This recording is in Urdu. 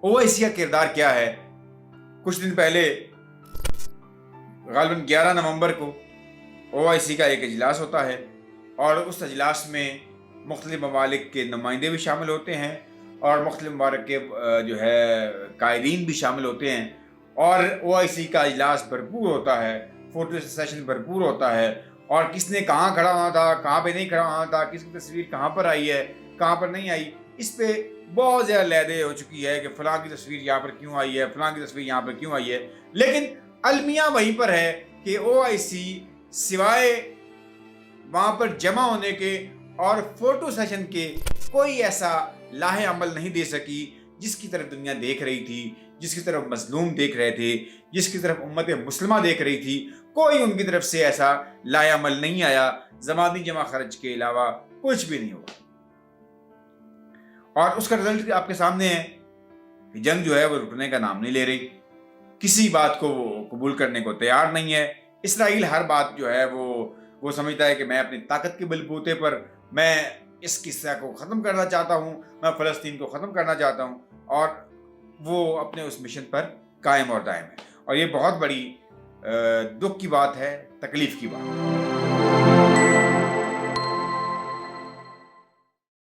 OIC کا کردار کیا ہے؟ کچھ دن پہلے غالباً 11 نومبر کو OIC کا ایک اجلاس ہوتا ہے اور اس اجلاس میں مختلف ممالک کے نمائندے بھی شامل ہوتے ہیں اور مختلف ممالک کے جو ہے قائدین بھی شامل ہوتے ہیں، اور OIC کا اجلاس بھرپور ہوتا ہے، فوٹو سیشن بھرپور ہوتا ہے، اور کس نے کہاں کھڑا ہونا تھا، کہاں پہ نہیں کھڑا ہونا تھا، کس کی تصویر کہاں پر آئی ہے، کہاں پر نہیں آئی، اس پہ بہت زیادہ لیدے ہو چکی ہے کہ فلاں کی تصویر یہاں پر کیوں آئی ہے، فلاں کی تصویر یہاں پر کیوں آئی ہے. لیکن المیہ وہیں پر ہے کہ OIC سوائے وہاں پر جمع ہونے کے اور فوٹو سیشن کے کوئی ایسا لاہ عمل نہیں دے سکی جس کی طرف دنیا دیکھ رہی تھی، جس کی طرف مظلوم دیکھ رہے تھے، جس کی طرف امت مسلمہ دیکھ رہی تھی. کوئی ان کی طرف سے ایسا لاہ عمل نہیں آیا، زمانی جمع خرچ کے علاوہ کچھ بھی نہیں ہوا. اور اس کا رزلٹ آپ کے سامنے ہے کہ جنگ جو ہے وہ رکنے کا نام نہیں لے رہی، کسی بات کو وہ قبول کرنے کو تیار نہیں ہے. اسرائیل ہر بات جو ہے وہ سمجھتا ہے کہ میں اپنی طاقت کے بل بوتے پر میں اس قصہ کو ختم کرنا چاہتا ہوں، میں فلسطین کو ختم کرنا چاہتا ہوں، اور وہ اپنے اس مشن پر قائم اور دائم ہے. اور یہ بہت بڑی دکھ کی بات ہے، تکلیف کی بات ہے.